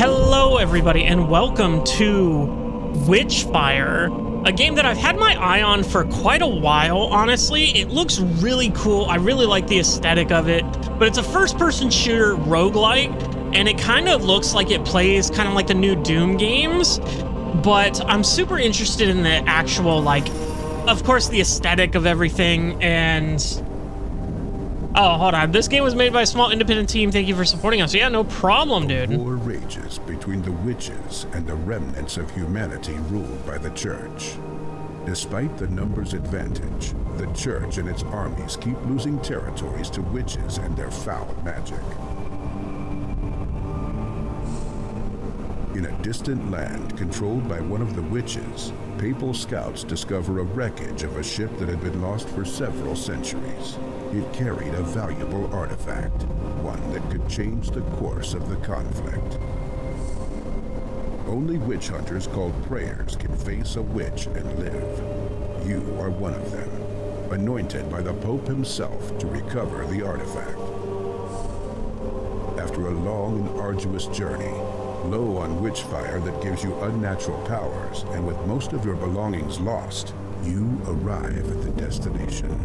Hello everybody and welcome to Witchfire, a game that I've had my eye on for quite a while, honestly. It looks really cool. I really like the aesthetic of it, but it's a first-person shooter roguelike, and it kind of looks like it plays kind of like the new Doom games, but I'm super interested in the actual, like, of course, the aesthetic of everything, and... Oh, hold on. This game was made by a small independent team. Thank you for supporting us. Yeah, no problem, dude. War rages between the witches and the remnants of humanity ruled by the church. Despite the numbers advantage, the church and its armies keep losing territories to witches and their foul magic. In a distant land controlled by one of the witches, papal scouts discover a wreckage of a ship that had been lost for several centuries. It carried a valuable artifact, one that could change the course of the conflict. Only witch hunters called prayers can face a witch and live. You are one of them, anointed by the Pope himself to recover the artifact. After a long and arduous journey, low on witchfire that gives you unnatural powers, and with most of your belongings lost, you arrive at the destination.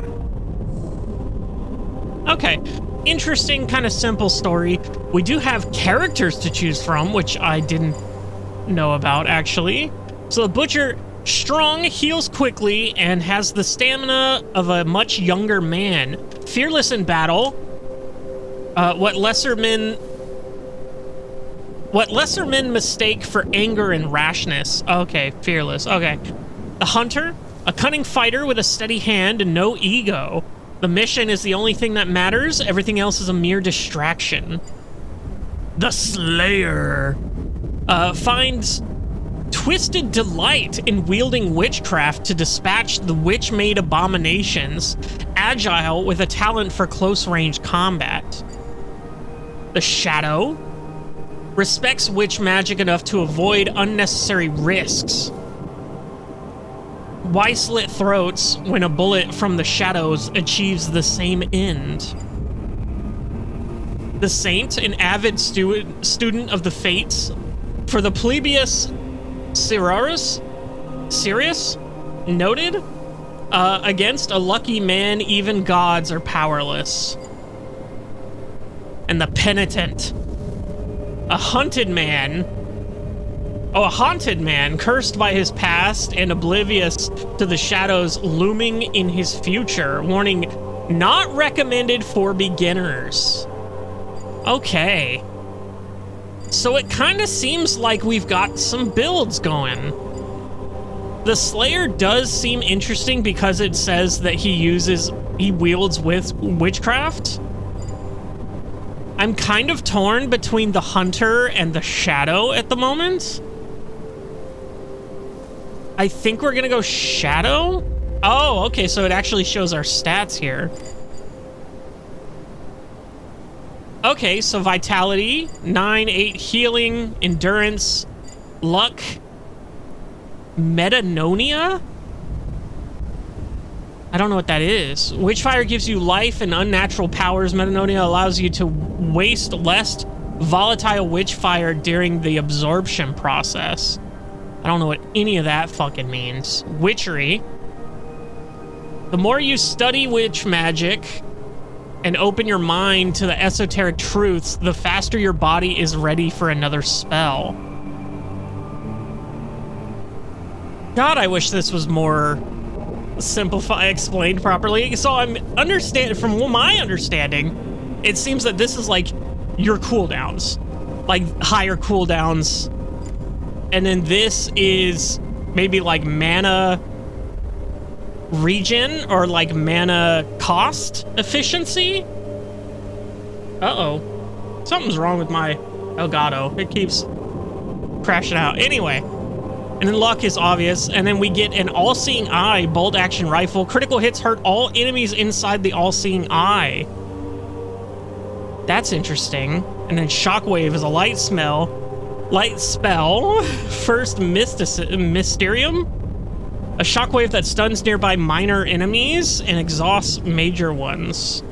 Okay, interesting, kind of simple story. We do have characters to choose from, which I didn't know about, actually. So the Butcher, strong, heals quickly, and has the stamina of a much younger man. Fearless in battle. What lesser men mistake for anger and rashness. Okay, fearless. Okay. The Hunter, a cunning fighter with a steady hand and no ego. The mission is the only thing that matters. Everything else is a mere distraction. The Slayer finds twisted delight in wielding witchcraft to dispatch the witch-made abominations. Agile with a talent for close-range combat. The Shadow respects witch magic enough to avoid unnecessary risks. Why slit throats when a bullet from the shadows achieves the same end? The Saint, an avid student of the fates, for the plebeius Sirius, noted, against a lucky man, even gods are powerless. And the Penitent, a haunted man, cursed by his past and oblivious to the shadows looming in his future. Warning, not recommended for beginners. Okay. So it kind of seems like we've got some builds going. The Slayer does seem interesting because it says that he wields with witchcraft. I'm kind of torn between the Hunter and the Shadow at the moment. I think we're gonna go Shadow? Oh, okay, so it actually shows our stats here. Okay, so Vitality, 9, 8 Healing, Endurance, Luck, Metanonia? I don't know what that is. Witchfire gives you life and unnatural powers. Metanonia allows you to waste less volatile witchfire during the absorption process. I don't know what any of that fucking means. Witchery. The more you study witch magic and open your mind to the esoteric truths, the faster your body is ready for another spell. God, I wish this was more explained properly. So from my understanding, it seems that this is like your cooldowns, like higher cooldowns. And then this is maybe like mana regen or like mana cost efficiency. Uh-oh. Something's wrong with my Elgato. It keeps crashing out. Anyway. And then luck is obvious. And then we get an all-seeing eye bolt action rifle. Critical hits hurt all enemies inside the all-seeing eye. That's interesting. And then shockwave is a light spell. First Mysterium, a shockwave that stuns nearby minor enemies and exhausts major ones.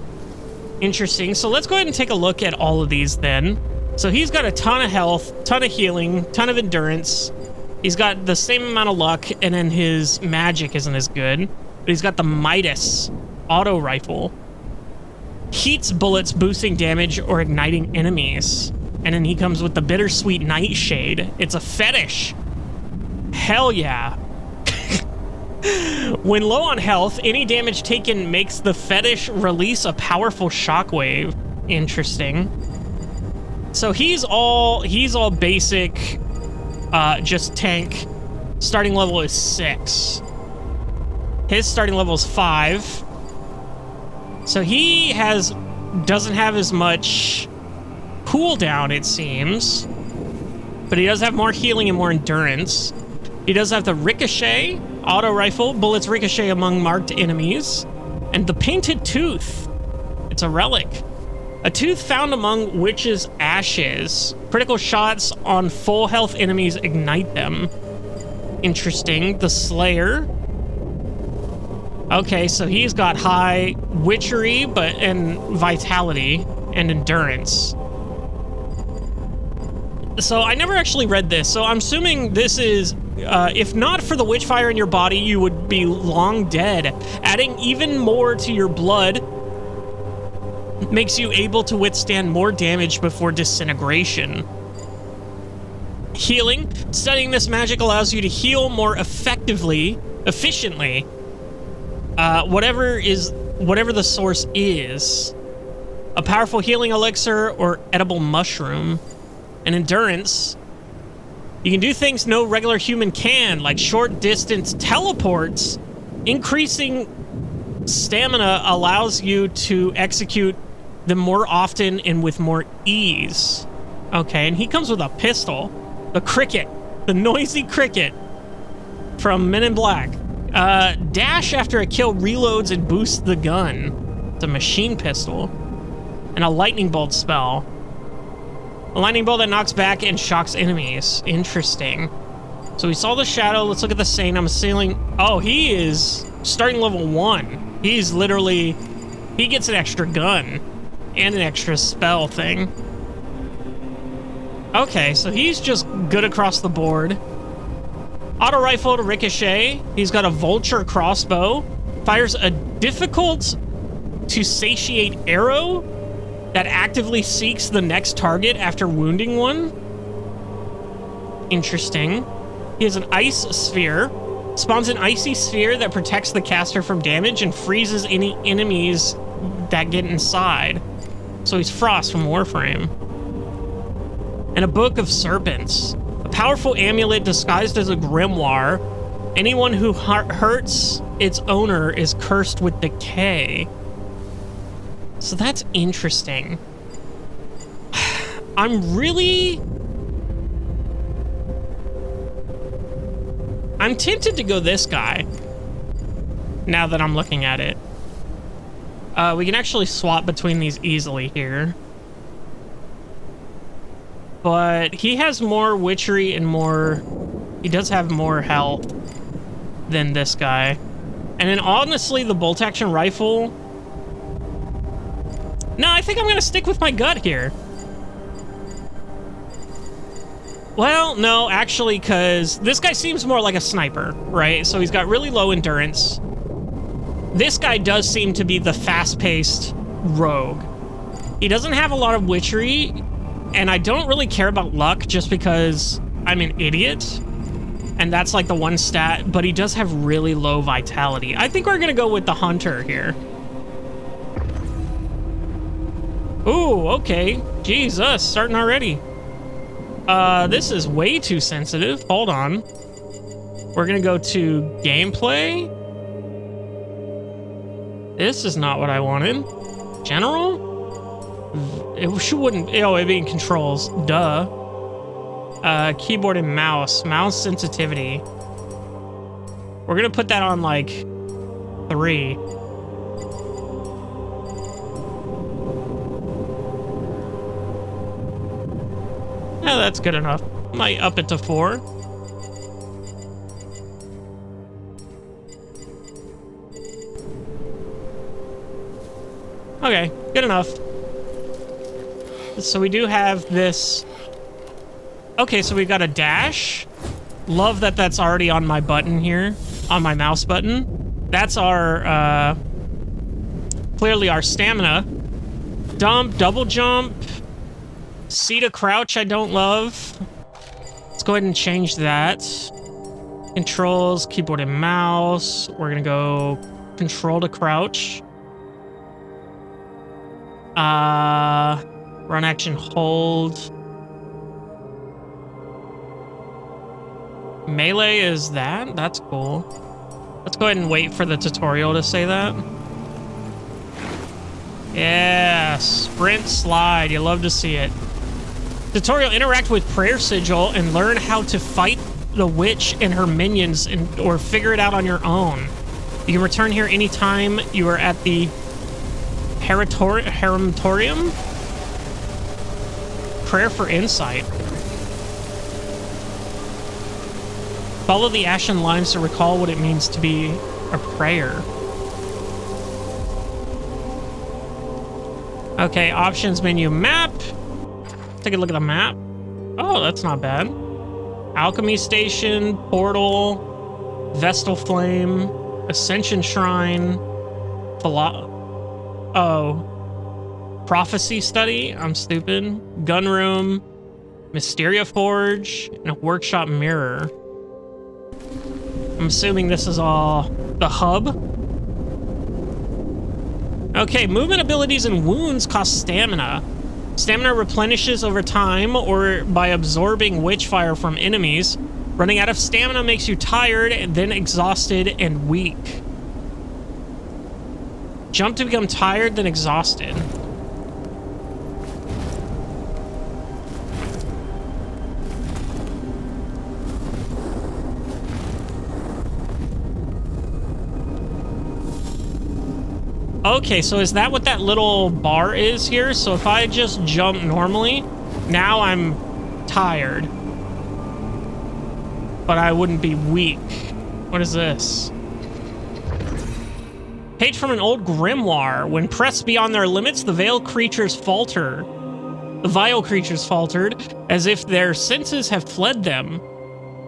Interesting. So let's go ahead and take a look at all of these then. So he's got a ton of health, ton of healing, ton of endurance. He's got the same amount of luck, and then his magic isn't as good. But he's got the Midas auto rifle. Heats bullets, boosting damage or igniting enemies. And then he comes with the bittersweet nightshade. It's a fetish. Hell yeah. When low on health, any damage taken makes the fetish release a powerful shockwave. Interesting. So he's all basic, just tank. Starting level is 6. His starting level is 5. So he doesn't have as much cooldown, it seems. But he does have more healing and more endurance. He does have the Ricochet auto rifle. Bullets ricochet among marked enemies. And the Painted Tooth. It's a relic. A tooth found among witches' ashes. Critical shots on full health enemies ignite them. Interesting. The Slayer. Okay, so he's got high witchery, and vitality and endurance. So I never actually read this, so I'm assuming this is, if not for the witchfire in your body, you would be long dead. Adding even more to your blood makes you able to withstand more damage before disintegration. Healing. Studying this magic allows you to heal more efficiently, whatever the source is. A powerful healing elixir or edible mushroom. And endurance. You can do things no regular human can, like short distance teleports. Increasing stamina allows you to execute them more often and with more ease. Okay, and he comes with a pistol. The cricket. The noisy cricket from Men in Black. Dash after a kill reloads and boosts the gun. It's a machine pistol. And a lightning bolt spell. A lightning bolt that knocks back and shocks enemies. Interesting. So we saw the shadow. Let's look at the Saint. I'm assuming... Oh, he is starting level 1. He's literally... He gets an extra gun. And an extra spell thing. Okay, so he's just good across the board. Auto rifle to ricochet. He's got a vulture crossbow. Fires a difficult to satiate arrow that actively seeks the next target after wounding one. Interesting. He has an ice sphere. Spawns an icy sphere that protects the caster from damage and freezes any enemies that get inside. So he's Frost from Warframe. And a Book of Serpents. A powerful amulet disguised as a grimoire. Anyone who hurts its owner is cursed with decay. So that's interesting. I'm tempted to go this guy. Now that I'm looking at it. We can actually swap between these easily here. But he has more witchery and more... He does have more health than this guy. And then honestly, the bolt action rifle... No, I think I'm gonna stick with my gut here. Well, no, actually, because this guy seems more like a sniper, right? So he's got really low endurance. This guy does seem to be the fast-paced rogue. He doesn't have a lot of witchery, and I don't really care about luck just because I'm an idiot. And that's like the one stat, but he does have really low vitality. I think we're gonna go with the hunter here. Ooh, okay. Jesus, starting already. This is way too sensitive. Hold on. We're gonna go to gameplay. This is not what I wanted. General? It wouldn't... Oh, it'd be in controls. Duh. Keyboard and mouse. Mouse sensitivity. We're gonna put that on, like, 3. Yeah, that's good enough. Might up it to 4. Okay, good enough. So we do have this. Okay, so we've got a dash. Love that that's already on my button here, on my mouse button. That's our, clearly our stamina. Dump, double jump. C to crouch, I don't love. Let's go ahead and change that. Controls, keyboard and mouse. We're gonna go control to crouch. Run action hold. Melee is that? That's cool. Let's go ahead and wait for the tutorial to say that. Yeah, sprint slide. You love to see it. Tutorial, interact with prayer sigil and learn how to fight the witch and her minions or figure it out on your own. You can return here anytime you are at the Hermatorium. Prayer for insight. Follow the ashen lines to recall what it means to be a prayer. Okay, options menu, map. Take a look at the map. Oh, that's not bad. Alchemy Station, Portal, Vestal Flame, Ascension Shrine, Prophecy Study, I'm stupid, Gun Room, Mysteria Forge, and a Workshop Mirror. I'm assuming this is all the hub. Okay, movement abilities and wounds cost stamina. Stamina replenishes over time or by absorbing witchfire from enemies. Running out of stamina makes you tired and then exhausted and weak. Jump to become tired, then exhausted. Okay, so is that what that little bar is here? So if I just jump normally, now I'm tired. But I wouldn't be weak. What is this? Page from an old grimoire. When pressed beyond their limits, the veiled creatures falter. The vile creatures faltered, as if their senses have fled them.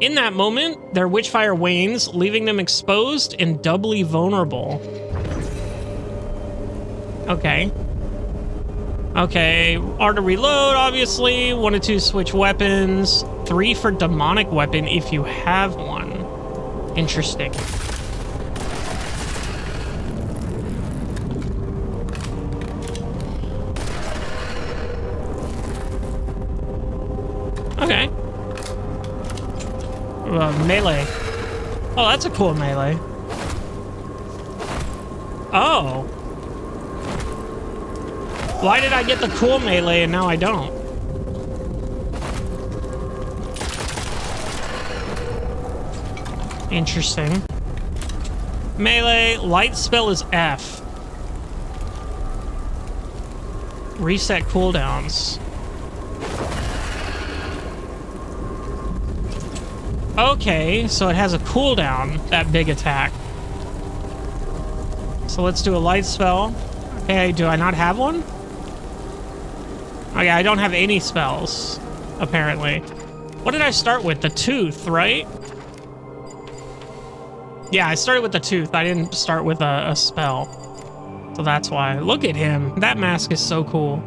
In that moment, their witchfire wanes, leaving them exposed and doubly vulnerable. Okay. Okay, R to reload, obviously. 1 to 2 switch weapons. 3 for demonic weapon if you have one. Interesting. Okay. Melee. Oh, that's a cool melee. Oh. Why did I get the cool melee and now I don't? Interesting. Melee, light spell is F. Reset cooldowns. Okay, so it has a cooldown, that big attack. So let's do a light spell. Okay, do I not have one? Okay, I don't have any spells, apparently. What did I start with? The tooth, right? Yeah, I started with the tooth. I didn't start with a spell. So that's why. Look at him. That mask is so cool.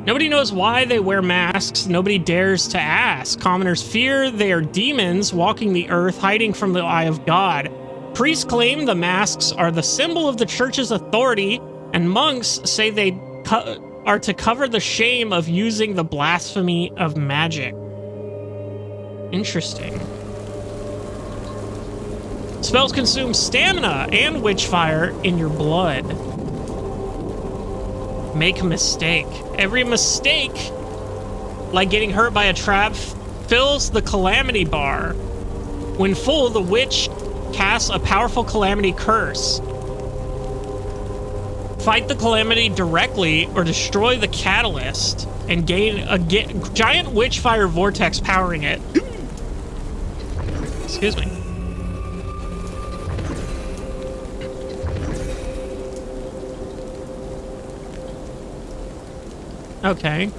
Nobody knows why they wear masks. Nobody dares to ask. Commoners fear they are demons walking the earth, hiding from the eye of God. Priests claim the masks are the symbol of the church's authority, and monks say they are to cover the shame of using the blasphemy of magic. Interesting. Spells consume stamina and witchfire in your blood. Make a mistake. Every mistake, like getting hurt by a trap, fills the calamity bar. When full, the witch casts a powerful calamity curse. Fight the calamity directly or destroy the catalyst and gain a giant witchfire vortex powering it. Excuse me. Okay.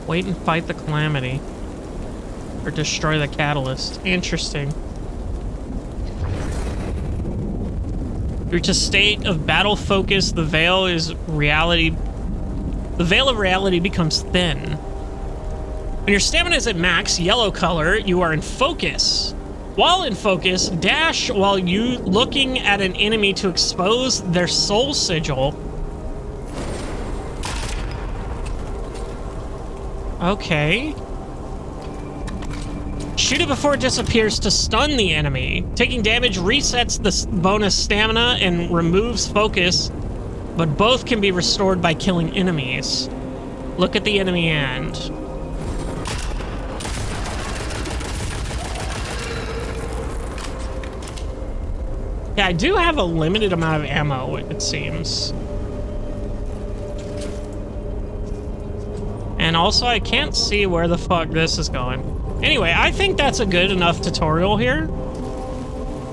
Wait and fight the calamity. Or destroy the catalyst. Interesting. Reach a state of battle focus. The veil is reality. The veil of reality becomes thin. When your stamina is at max, yellow color, you are in focus. While in focus, dash while you looking at an enemy to expose their soul sigil. Okay. Shoot it before it disappears to stun the enemy. Taking damage resets the bonus stamina and removes focus, but both can be restored by killing enemies. Look at the enemy end. Yeah, I do have a limited amount of ammo, it seems. And also, I can't see where the fuck this is going. Anyway, I think that's a good enough tutorial here.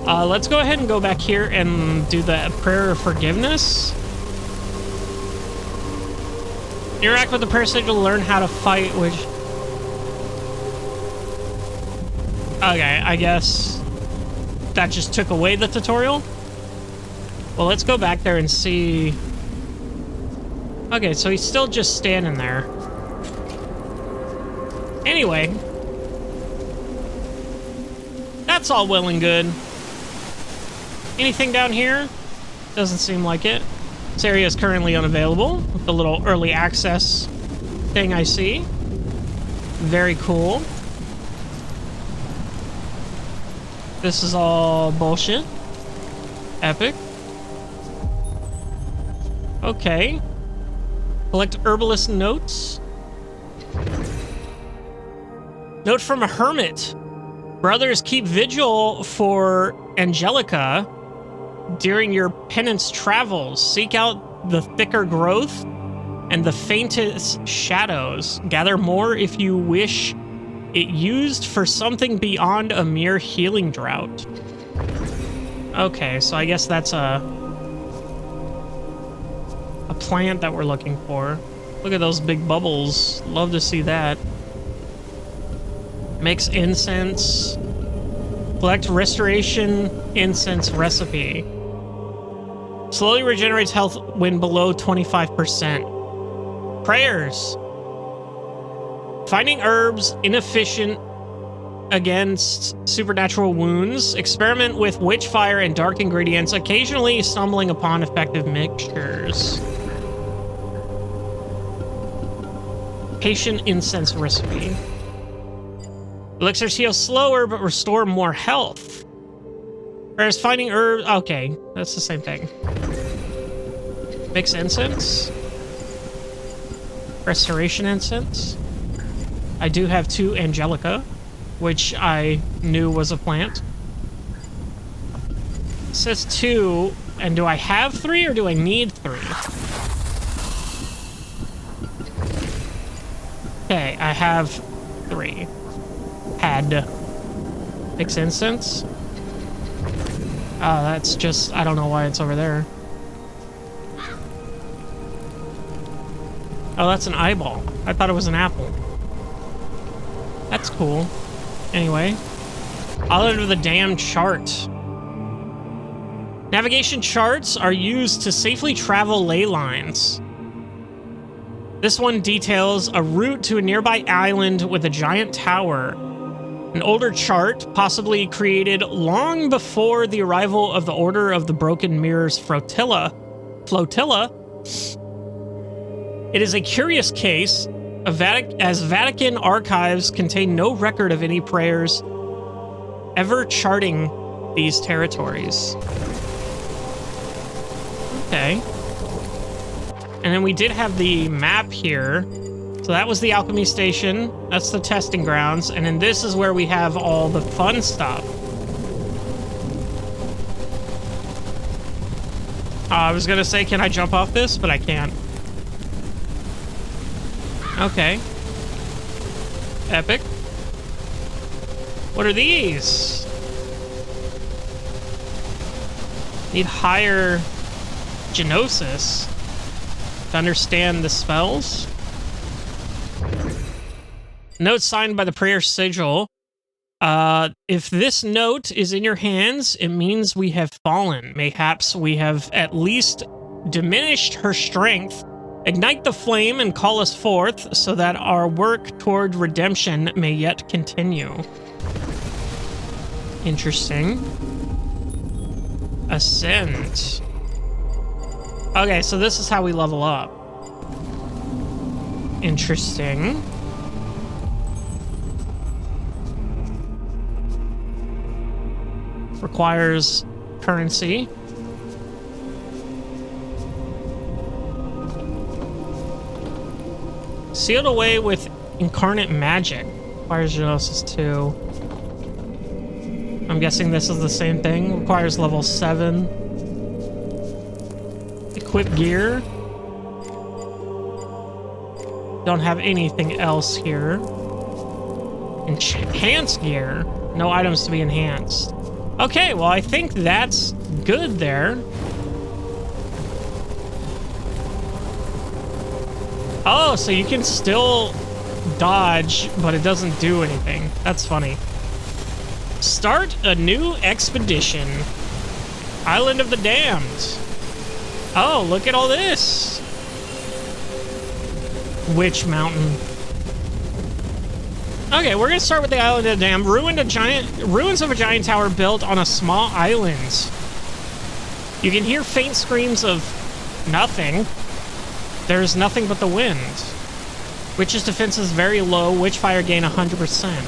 Let's go ahead and go back here and do the prayer of forgiveness. Interact with the prayer sigil to learn how to fight, which... Okay, I guess that just took away the tutorial. Well, let's go back there and see... Okay, so he's still just standing there. Anyway... That's all well and good. Anything down here? Doesn't seem like it. This area is currently unavailable with the little early access thing I see. Very cool. This is all bullshit. Epic. Okay. Collect herbalist notes. Note from a hermit. Brothers, keep vigil for Angelica during your penance travels. Seek out the thicker growth and the faintest shadows. Gather more if you wish it used for something beyond a mere healing drought. Okay, so I guess that's a plant that we're looking for. Look at those big bubbles. Love to see that. Makes incense. Collect restoration incense recipe. Slowly regenerates health when below 25%. Prayers. Finding herbs inefficient against supernatural wounds. Experiment with witchfire and dark ingredients, occasionally stumbling upon effective mixtures. Patient incense recipe. Elixirs heal slower, but restore more health. Whereas finding herbs... Okay, that's the same thing. Mix incense. Restoration incense. I do have 2 Angelica, which I knew was a plant. It says 2, and do I have 3 or do I need 3? Okay, I have 3. Had. Mix incense. Oh, that's just... I don't know why it's over there. Oh, that's an eyeball. I thought it was an apple. That's cool. Anyway. I'll enter the damn chart. Navigation charts are used to safely travel ley lines. This one details a route to a nearby island with a giant tower. An older chart, possibly created long before the arrival of the Order of the Broken Mirrors Flotilla. It is a curious case, as Vatican archives contain no record of any prayers ever charting these territories. Okay. And then we did have the map here. So that was the alchemy station. That's the testing grounds. And then this is where we have all the fun stuff. I was gonna say, can I jump off this? But I can't. Okay. Epic. What are these? Need higher genosis. to understand the spells. Note signed by the prayer sigil. If this note is in your hands, it means we have fallen. Mayhaps we have at least diminished her strength. Ignite the flame and call us forth so that our work toward redemption may yet continue. Interesting. Ascend. Okay, so this is how we level up. Interesting. Requires currency. Sealed away with incarnate magic. Requires Geonosis 2. I'm guessing this is the same thing. Requires level 7. Equip gear. Don't have anything else here. Enhance gear. No items to be enhanced. Okay, well, I think that's good there. Oh, so you can still dodge, but it doesn't do anything. That's funny. Start a new expedition. Island of the Damned. Oh, look at all this. Witch Mountain. Okay, we're gonna start with the Island of the Damned. Ruins of a giant tower built on a small island. You can hear faint screams of nothing. There's nothing but the wind. Witch's defense is very low. Witchfire gain 100%.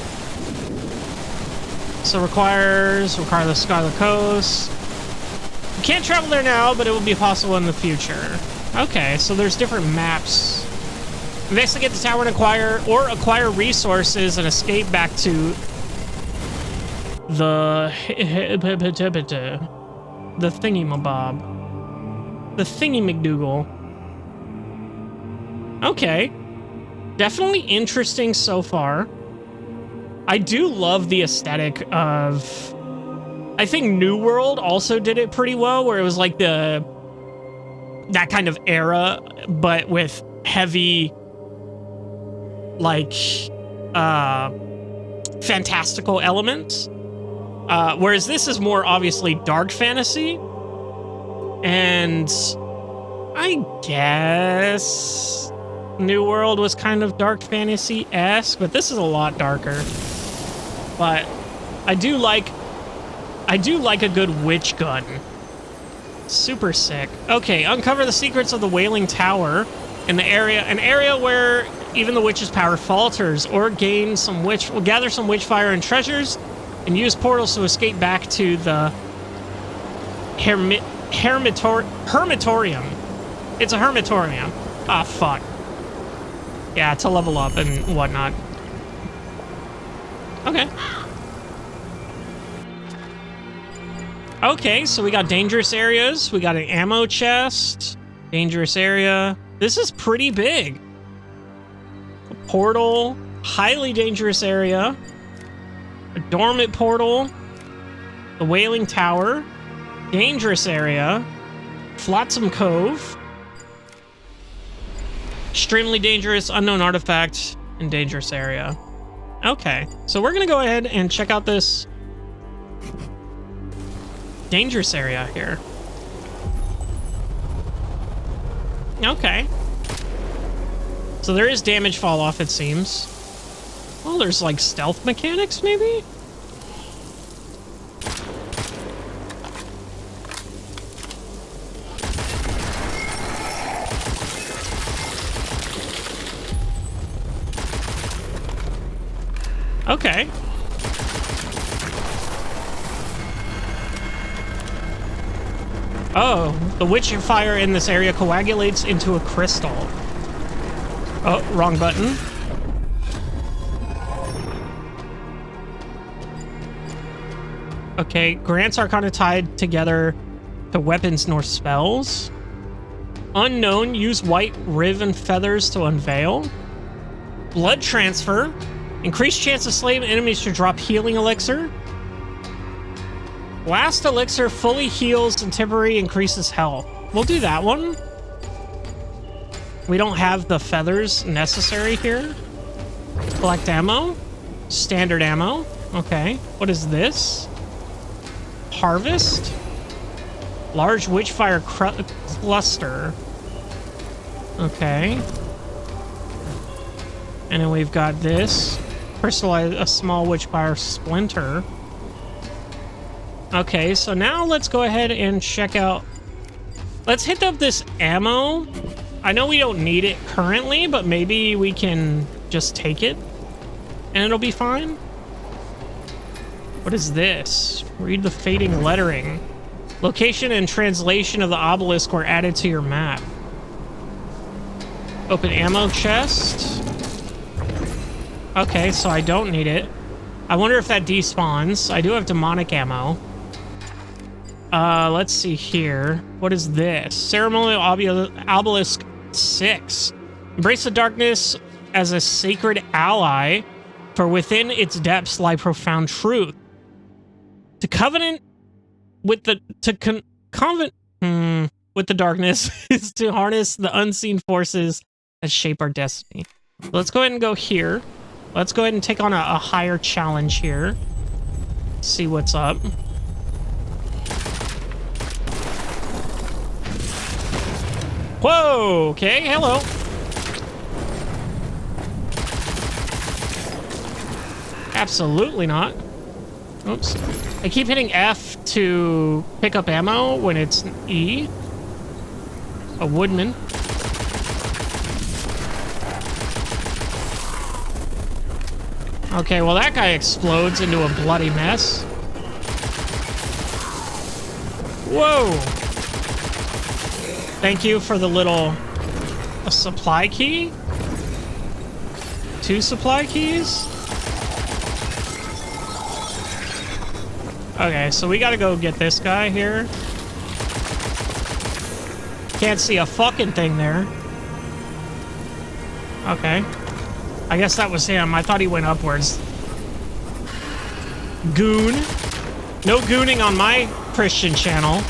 So require the Scarlet Coast. You can't travel there now, but it will be possible in the future. Okay, so there's different maps. Investigate the tower and acquire resources and escape back to the thingy-mabob. The thingy-McDougal. Okay. Definitely interesting so far. I do love the aesthetic of... I think New World also did it pretty well, where it was like that kind of era, but with heavy, like, fantastical elements. Whereas this is more obviously dark fantasy. And I guess New World was kind of dark fantasy-esque, but this is a lot darker. But I do like a good witch gun. Super sick. Okay, uncover the secrets of the Wailing Tower in the area, an area where even the witch's power falters, or gather some witchfire and treasures, and use portals to escape back to the hermitorium. It's a hermitorium. Ah, fuck. Yeah, to level up and whatnot. Okay. Okay, so we got dangerous areas. We got an ammo chest. Dangerous area. This is pretty big. A portal. Highly dangerous area. A dormant portal. The Wailing Tower. Dangerous area. Flotsam Cove. Extremely dangerous, unknown artifact, and dangerous area. Okay, so we're gonna go ahead and check out this dangerous area here. Okay. So there is damage fall off, it seems. Well, there's like stealth mechanics, maybe? Okay. Oh, the witchfire in this area coagulates into a crystal. Oh, wrong button. Okay, grants are kind of tied together to weapons nor spells. Unknown, use white riven feathers to unveil. Blood transfer. Increased chance of slaying enemies to drop healing elixir. Last elixir fully heals and temporarily increases health. We'll do that one. We don't have the feathers necessary here. Collect ammo. Standard ammo. Okay. What is this? Harvest? Large Witchfire cluster. Okay. And then we've got this. Crystallize a small Witchfire splinter. Okay, so now let's go ahead and check out... Let's hit up this ammo. I know we don't need it currently, but maybe we can just take it and it'll be fine. What is this? Read the fading lettering. Location and translation of the obelisk were added to your map. Open ammo chest. Okay, so I don't need it. I wonder if that despawns. I do have demonic ammo. Let's see here. What is this? Ceremonial obelisk 6. Embrace the darkness as a sacred ally, for within its depths lie profound truth. To covenant with the with the darkness is to harness the unseen forces that shape our destiny. Let's go ahead and go here. Let's go ahead and take on a higher challenge here. See what's up. Whoa, okay, hello. Absolutely not. Oops. I keep hitting F to pick up ammo when it's E. A woodman. Okay, well that guy explodes into a bloody mess. Whoa! Thank you for the little... a supply key? 2 supply keys? Okay, so we gotta go get this guy here. Can't see a fucking thing there. Okay. I guess that was him. I thought he went upwards. Goon. No gooning on my Christian channel.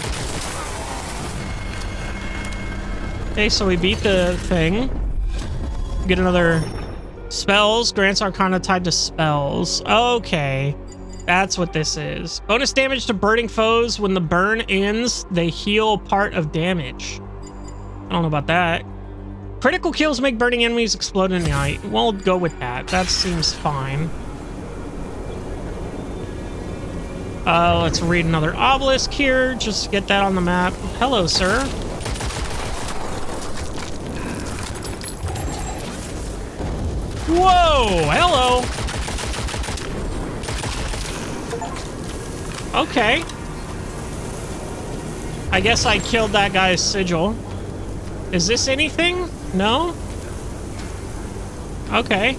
Okay, so we beat the thing. Get another... Spells. Grants Arcana tied to spells. Okay. That's what this is. Bonus damage to burning foes. When the burn ends, they heal part of damage. I don't know about that. Critical kills make burning enemies explode in the night. We'll go with that. That seems fine. Let's read another obelisk here. Just to get that on the map. Hello, sir. Whoa! Hello! Okay. I guess I killed that guy's sigil. Is this anything? No? Okay.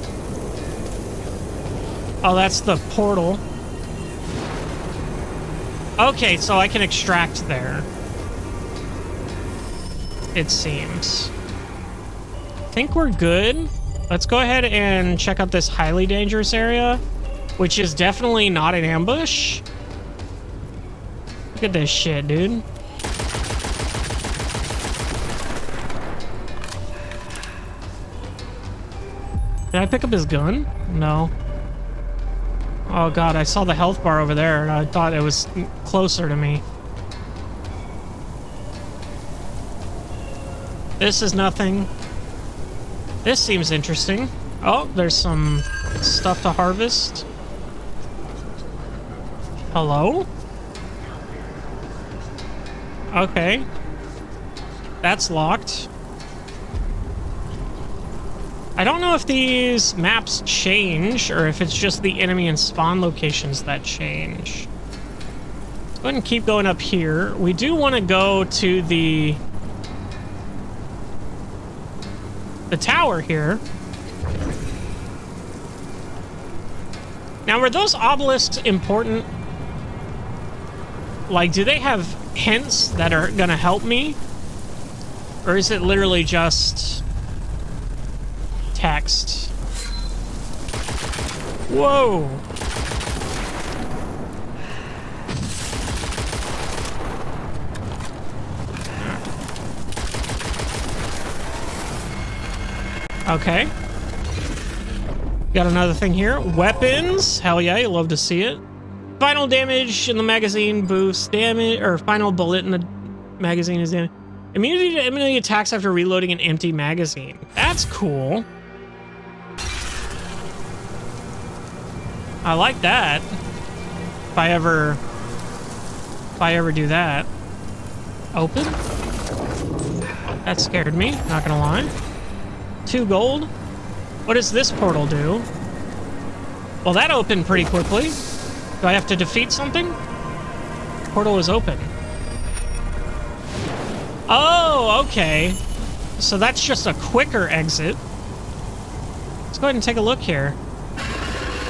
Oh, that's the portal. Okay, so I can extract there. It seems. I think we're good. Let's go ahead and check out this highly dangerous area, which is definitely not an ambush. Look at this shit, dude. Did I pick up his gun? No. Oh god, I saw the health bar over there and I thought it was closer to me. This is nothing. This seems interesting. Oh, there's some stuff to harvest. Hello? Okay. That's locked. I don't know if these maps change or if it's just the enemy and spawn locations that change. Let's go ahead and keep going up here. We do want to go to the tower here. Now, were those obelisks important? Like, do they have hints that are gonna help me? Or is it literally just text? Whoa! Okay. Got another thing here. Weapons. Hell yeah, you love to see it. Final damage in the magazine boosts damage, or final bullet in the magazine is damage. Immunity to enemy attacks after reloading an empty magazine. That's cool. I like that. If I ever do that. Open? That scared me, not gonna lie. 2 gold. What does this portal do? Well, that opened pretty quickly. Do I have to defeat something? Portal is open. Oh, okay. So that's just a quicker exit. Let's go ahead and take a look here.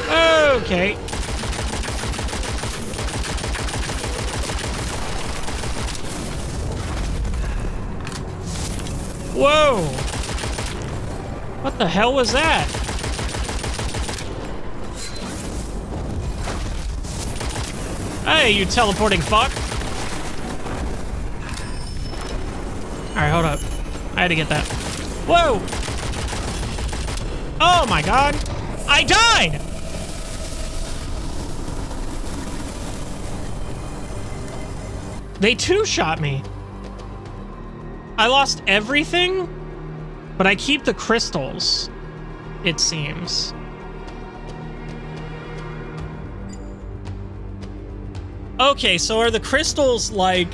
Okay. Whoa! What the hell was that? Hey, you teleporting fuck! Alright, hold up. I had to get that. Whoa! Oh my god! I died! They two-shot me. I lost everything, but I keep the crystals, it seems. Okay, so are the crystals like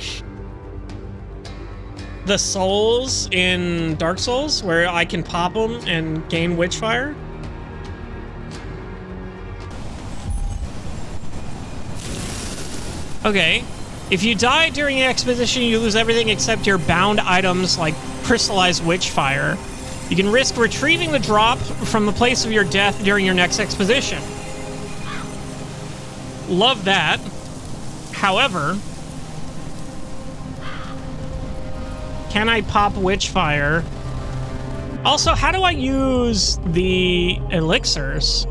the souls in Dark Souls, where I can pop them and gain Witchfire? Okay. If you die during an expedition, you lose everything except your bound items like crystallized Witchfire. You can risk retrieving the drop from the place of your death during your next expedition. Love that. However, can I pop Witchfire? Also, how do I use the elixirs?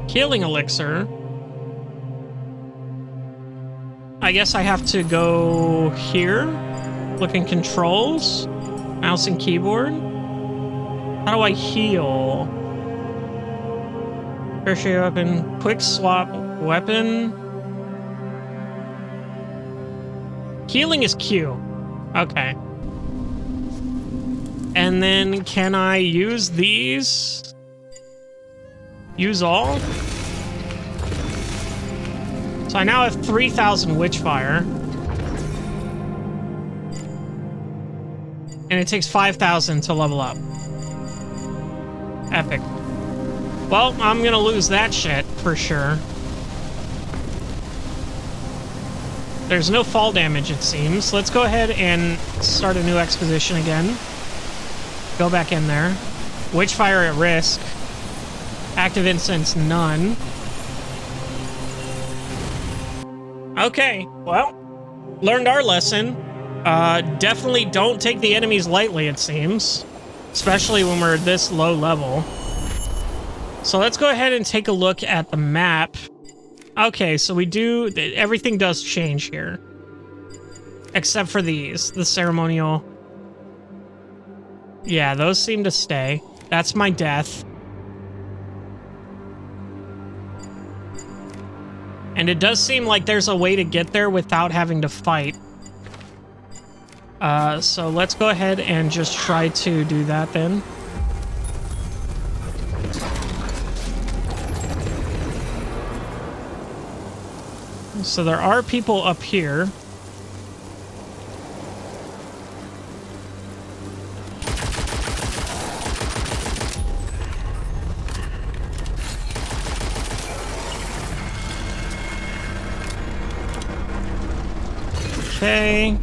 Healing elixir. I guess I have to go here. Look in controls. Mouse and keyboard. How do I heal? Tertiary weapon. Quick swap weapon. Healing is Q. Okay. And then can I use these? Use all? So I now have 3,000 Witchfire. And it takes 5,000 to level up. Epic. Well, I'm gonna lose that shit for sure. There's no fall damage, it seems. Let's go ahead and start a new exposition again. Go back in there. Witchfire at risk. Active incense, none. Okay, well, learned our lesson. Definitely don't take the enemies lightly, it seems. Especially when we're this low level. So let's go ahead and take a look at the map. Okay, so we do... Everything does change here. Except for these. The ceremonial... Yeah, those seem to stay. That's my death. And it does seem like there's a way to get there without having to fight. So let's go ahead and just try to do that then. So there are people up here. Okay.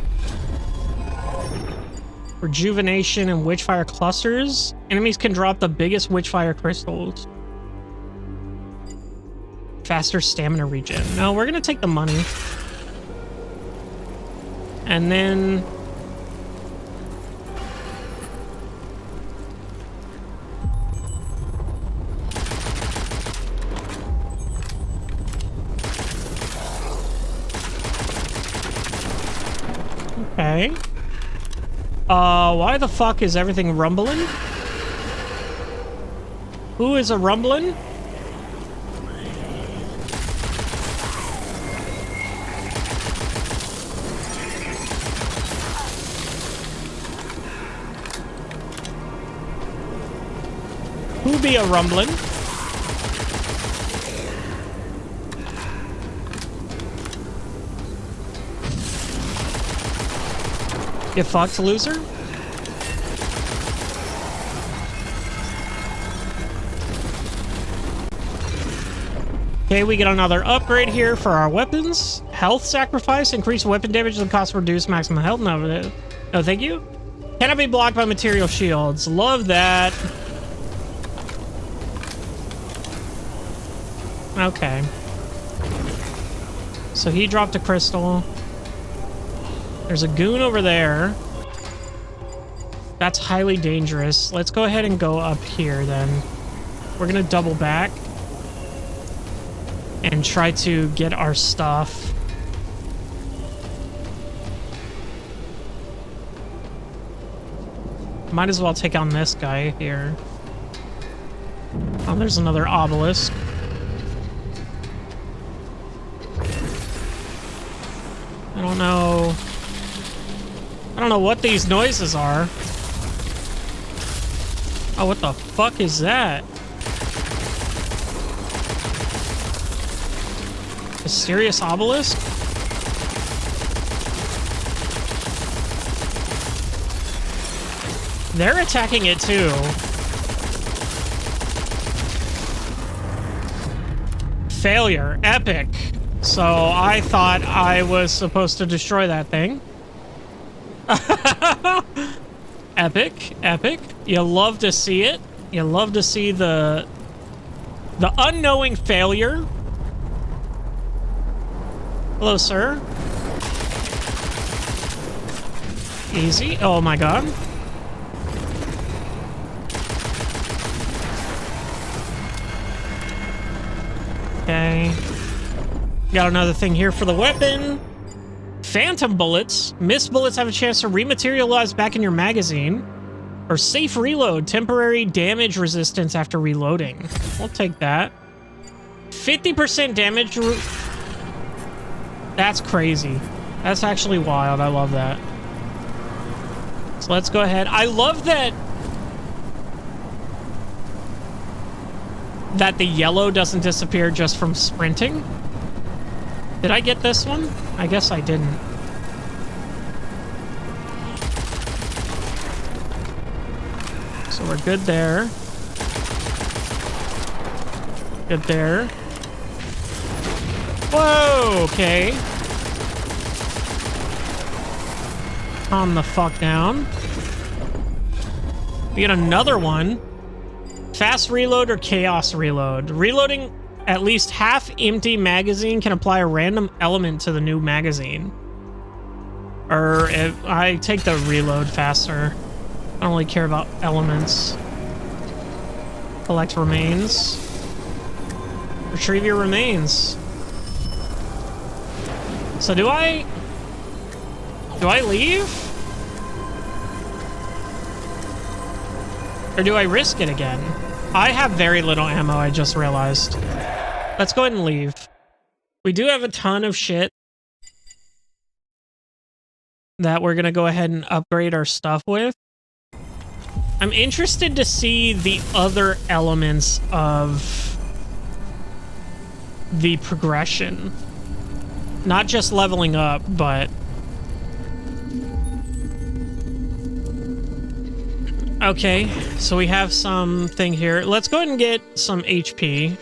Rejuvenation and Witchfire clusters. Enemies can drop the biggest Witchfire crystals. Faster stamina regen. No, we're gonna take the money. And then... Okay. Why the fuck is everything rumbling? Who is a rumbling? Who be a rumbling? Get fucked, loser. Okay, we get another upgrade here for our weapons. Health sacrifice, increase weapon damage and cost reduce maximum health. No, thank you. Cannot be blocked by material shields. Love that. Okay. So he dropped a crystal. There's a goon over there. That's highly dangerous. Let's go ahead and go up here then. We're gonna double back and try to get our stuff. Might as well take on this guy here. Oh, there's another obelisk. I don't know. I don't know what these noises are. Oh, what the fuck is that? Mysterious obelisk? They're attacking it too. Failure. Epic. So I thought I was supposed to destroy that thing. Epic. Epic. You love to see it. You love to see the unknowing failure. Hello, sir. Easy. Oh my god. Okay. Got another thing here for the weapon. Phantom bullets. Missed bullets have a chance to rematerialize back in your magazine. Or safe reload. Temporary damage resistance after reloading. We'll take that. 50% damage. That's crazy. That's actually wild. I love that. So let's go ahead. I love that the yellow doesn't disappear just from sprinting. Did I get this one? I guess I didn't. So we're good there. Good there. Whoa, okay. Calm the fuck down. We get another one. Fast reload or chaos reload. Reloading at least half empty magazine can apply a random element to the new magazine. Or if I take the reload faster. I don't really care about elements. Collect remains. Retrieve your remains. So do I leave? Or do I risk it again? I have very little ammo, I just realized. Let's go ahead and leave. We do have a ton of shit that we're gonna go ahead and upgrade our stuff with. I'm interested to see the other elements of the progression. Not just leveling up, but... Okay, so we have something here. Let's go ahead and get some HP.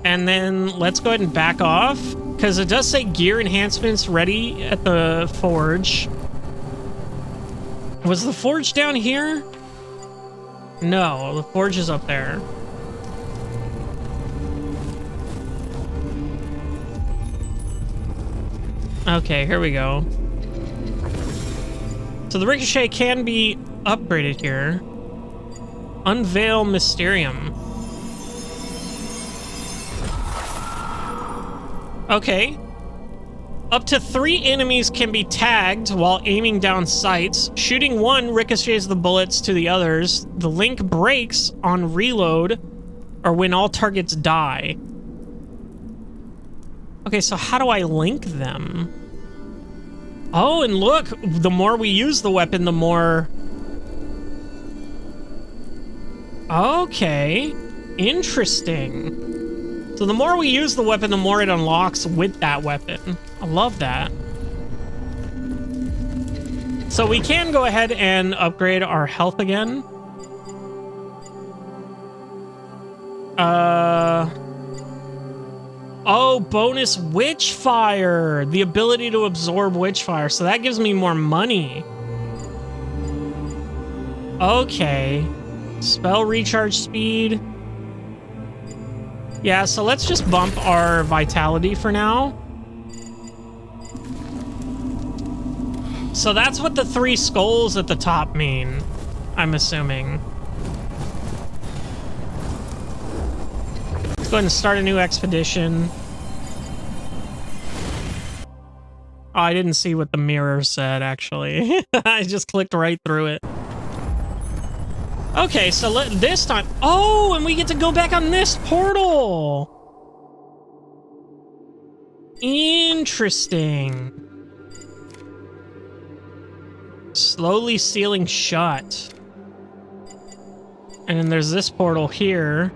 And then let's go ahead and back off, because it does say gear enhancements ready at the forge. Was the forge down here? No, the forge is up there. Okay, here we go. So the ricochet can be upgraded here. Unveil Mysterium. Okay. Up to 3 enemies can be tagged while aiming down sights. Shooting one ricochets the bullets to the others. The link breaks on reload or when all targets die. Okay, so how do I link them? Oh, and look, the more we use the weapon, the more... Okay, interesting. So the more we use the weapon, the more it unlocks with that weapon. I love that. So we can go ahead and upgrade our health again. Oh, bonus Witchfire. The ability to absorb Witchfire. So that gives me more money. Okay. Spell recharge speed. Yeah, so let's just bump our vitality for now. So that's what the 3 skulls at the top mean, I'm assuming. Let's go ahead and start a new expedition. Oh, I didn't see what the mirror said, actually. I just clicked right through it. Okay, so this time... Oh, and we get to go back on this portal! Interesting. Slowly sealing shut. And then there's this portal here.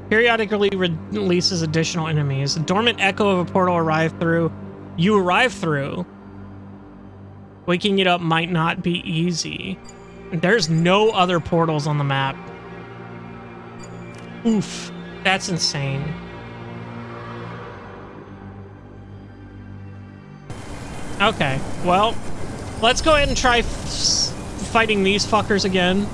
Periodically releases additional enemies. A dormant echo of a portal you arrive through. Waking it up might not be easy. There's no other portals on the map. Oof, that's insane. Okay, well, let's go ahead and try fighting these fuckers again.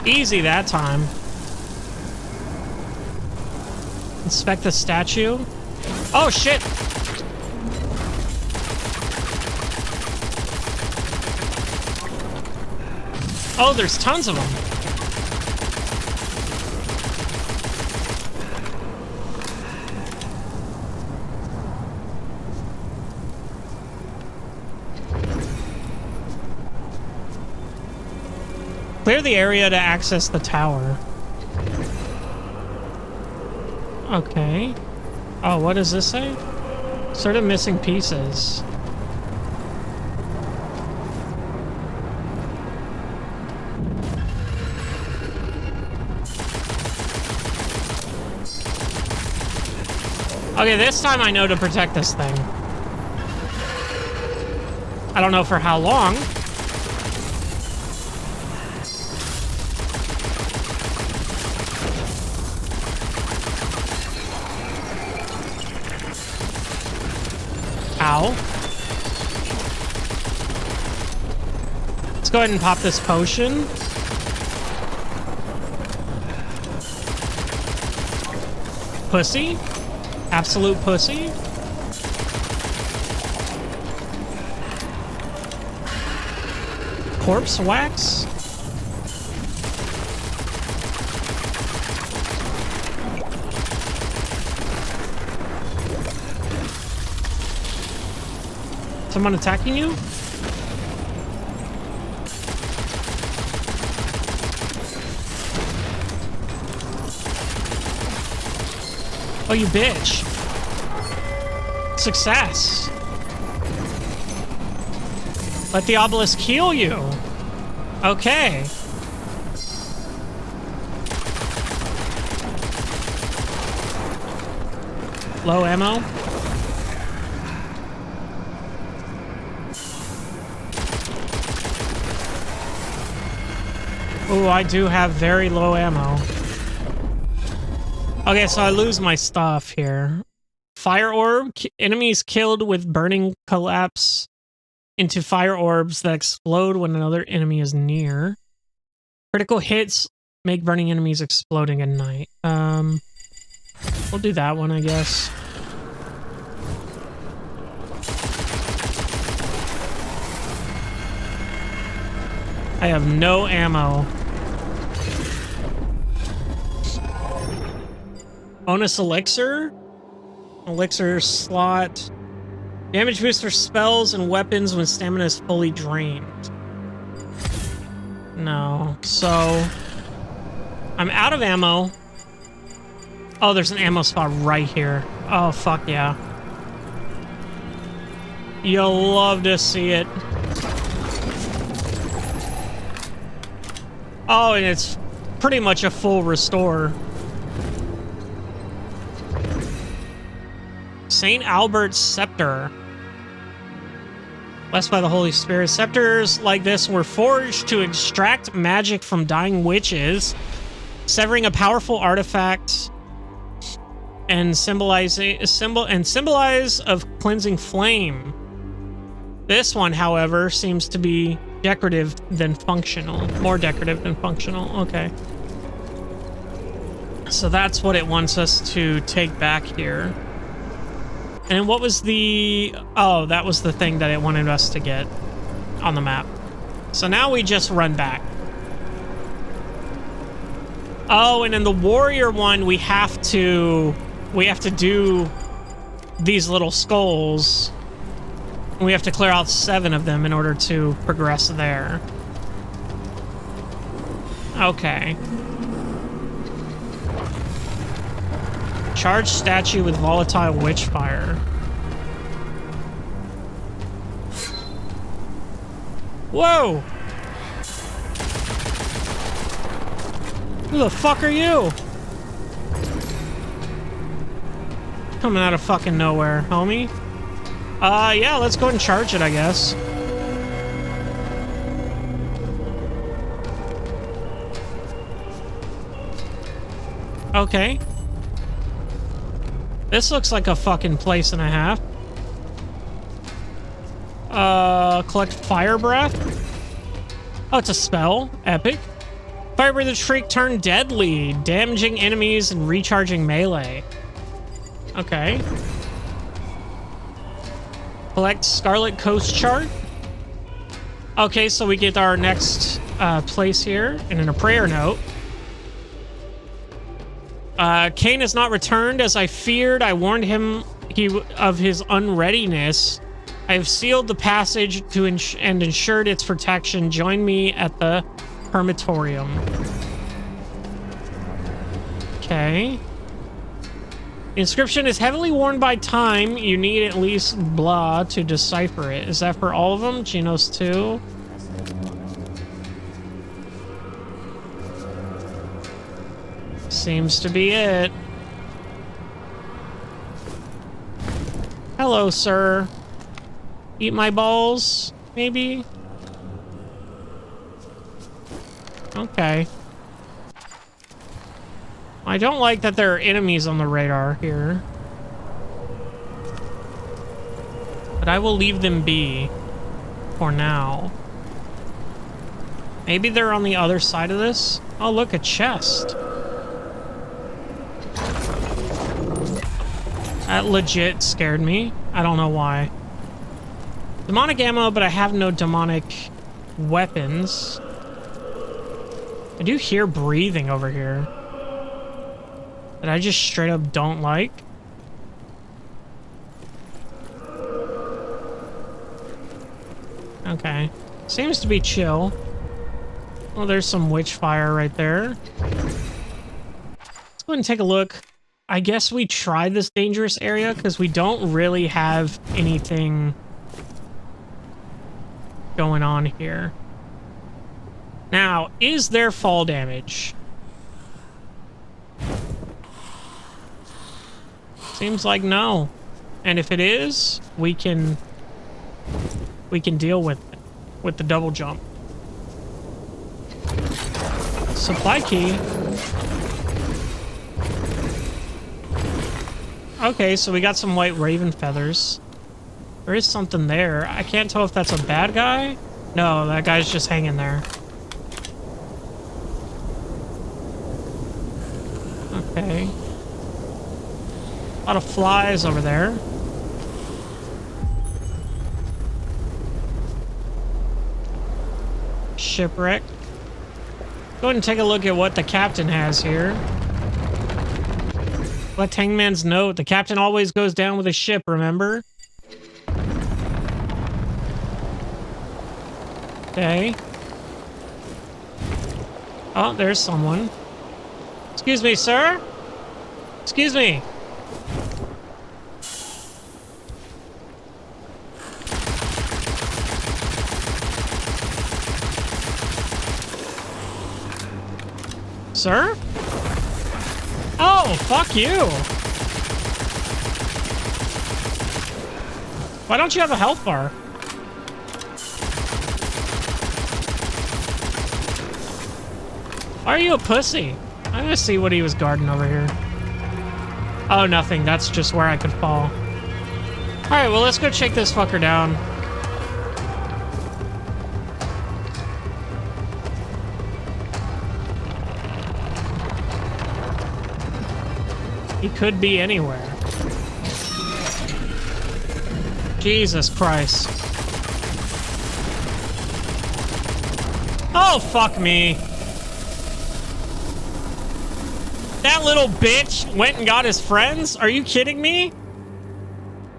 Easy that time. Inspect the statue. Oh, shit! Oh, there's tons of them. Clear the area to access the tower. Okay. Oh, what does this say? Sort of missing pieces. Okay, this time I know to protect this thing. I don't know for how long. Ow. Let's go ahead and pop this potion. Pussy. Absolute pussy. Corpse wax. Someone attacking you? Oh, you bitch. Success. Let the obelisk heal you. Okay. Low ammo. Oh, I do have very low ammo. Okay, so I lose my stuff here. Fire orb. Enemies killed with burning collapse into fire orbs that explode when another enemy is near. Critical hits make burning enemies exploding at night. We'll do that one, I guess. I have no ammo. Bonus elixir? Elixir slot. Damage booster spells and weapons when stamina is fully drained. No. So, I'm out of ammo. Oh, there's an ammo spot right here. Oh, fuck yeah. You'll love to see it. Oh, and it's pretty much a full restore. St. Albert's Scepter. Blessed by the Holy Spirit. Scepters like this were forged to extract magic from dying witches, severing a powerful artifact and symbolize of cleansing flame. This one, however, seems to be decorative than functional. More decorative than functional. Okay. So that's what it wants us to take back here. And what was the... Oh, that was the thing that it wanted us to get on the map. So now we just run back. Oh, and in the warrior one, we have to do these little skulls. We have to clear out 7 of them in order to progress there. Okay. Charge statue with volatile witchfire. Whoa! Who the fuck are you? Coming out of fucking nowhere, homie. Yeah, let's go and charge it, I guess. Okay. This looks like a fucking place and a half. Collect fire breath. Oh, it's a spell. Epic. Fire breath shriek turn deadly, damaging enemies and recharging melee. Okay. Collect Scarlet Coast chart. Okay, so we get our next place here, and in a prayer note. Cain has not returned as I feared. I warned him of his unreadiness. I have sealed the passage and ensured its protection. Join me at the Hermitorium. Okay. The inscription is heavily worn by time. You need at least blah to decipher it. Is that for all of them? Genos 2? Seems to be it. Hello, sir. Eat my balls, maybe? Okay. I don't like that there are enemies on the radar here. But I will leave them be for now. Maybe they're on the other side of this? Oh, look, a chest. That legit scared me. I don't know why. Demonic ammo, but I have no demonic weapons. I do hear breathing over here that I just straight up don't like. Okay. Seems to be chill. Oh, there's some witchfire right there. Let's go ahead and take a look. I guess we tried this dangerous area because we don't really have anything going on here. Now, is there fall damage? Seems like no. And if it is, we can deal with it with the double jump. Supply key. Okay, so we got some white raven feathers. There is something there. I can't tell if that's a bad guy. No, that guy's just hanging there. Okay. A lot of flies over there. shipwreck. Go ahead and take a look at what the captain has here. Collect Hangman's note. The captain always goes down with a ship, remember? Okay. Oh, there's someone. Excuse me, sir? Excuse me. Sir? Oh, fuck you. Why don't you have a health bar? Why are you a pussy? I'm gonna see what he was guarding over here. Oh, nothing. That's just where I could fall. Alright, well, let's go check this fucker down. He could be anywhere. Jesus Christ. Oh, fuck me. That little bitch went and got his friends? Are you kidding me?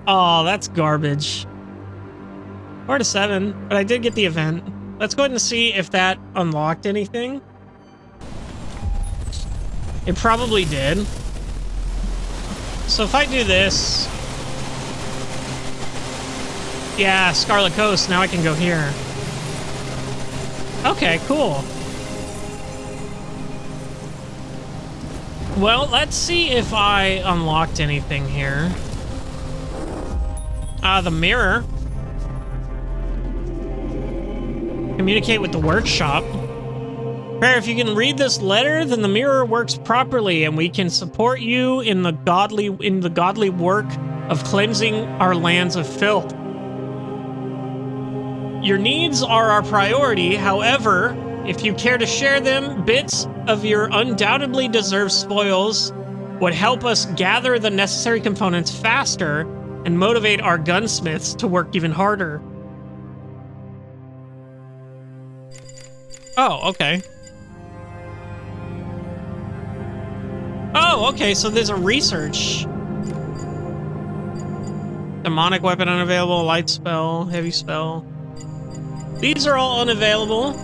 Oh, that's garbage. 4-7, but I did get the event. Let's go ahead and see if that unlocked anything. It probably did. So if I do this... Yeah, Scarlet Coast, now I can go here. Okay, cool. Well, let's see if I unlocked anything here. The mirror. Communicate with the workshop. Prayer, if you can read this letter, then the mirror works properly, and we can support you in the godly work of cleansing our lands of filth. Your needs are our priority. However, if you care to share them, bits of your undoubtedly deserved spoils would help us gather the necessary components faster and motivate our gunsmiths to work even harder. Oh, okay. Oh, okay, so there's a research. Demonic weapon unavailable, light spell, heavy spell. These are all unavailable.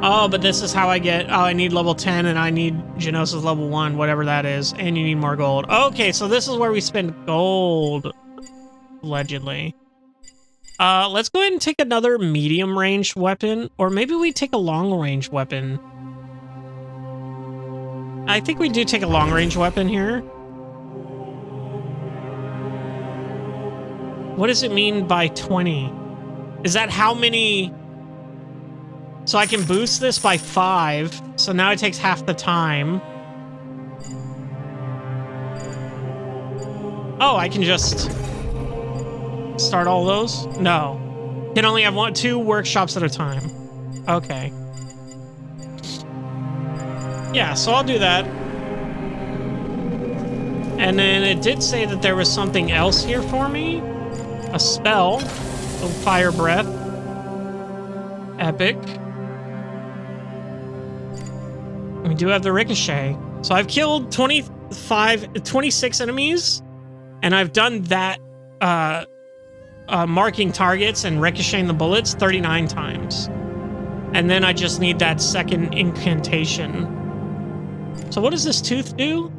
Oh, but this is how I get... Oh, I need level 10 and I need Genosis level 1, whatever that is. And you need more gold. Okay, so this is where we spend gold. Allegedly. Let's go ahead and take another medium-range weapon. Or maybe we take a long-range weapon. I think we do take a long-range weapon here. What does it mean by 20? Is that how many... So I can boost this by 5. So now it takes half the time. Oh, I can just start all those? No. Can only have 2 workshops at a time. Okay. Yeah, so I'll do that. And then it did say that there was something else here for me. A spell. A fire breath. Epic. We do have the ricochet. So I've killed 26 enemies, and I've done that marking targets and ricocheting the bullets 39 times. And then I just need that second incantation. So what does this tooth do?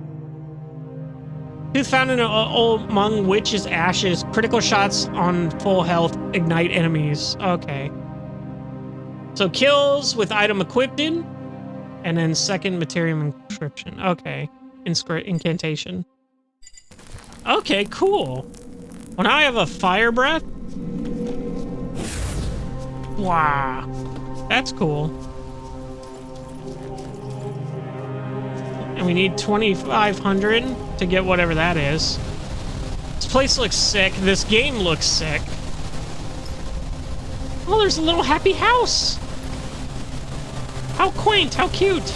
Tooth found among witches' ashes. Critical shots on full health ignite enemies. Okay. So kills with item equipped in. And then second materium inscription. Okay. Incantation. Okay, cool. Well, now I have a fire breath. Wow. That's cool. And we need 2,500 to get whatever that is. This place looks sick. This game looks sick. Oh, there's a little happy house. How quaint, how cute.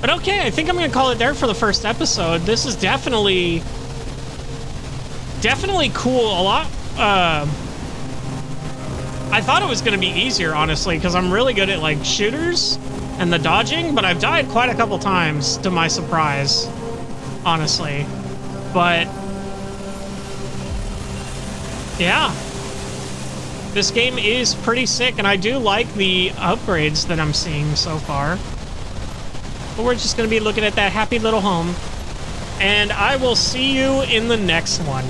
But okay, I think I'm gonna call it there for the first episode. This is definitely cool. A I thought it was going to be easier, honestly, because I'm really good at, like, shooters and the dodging, but I've died quite a couple times, to my surprise, honestly. But, yeah. This game is pretty sick, and I do like the upgrades that I'm seeing so far. But we're just going to be looking at that happy little home. And I will see you in the next one.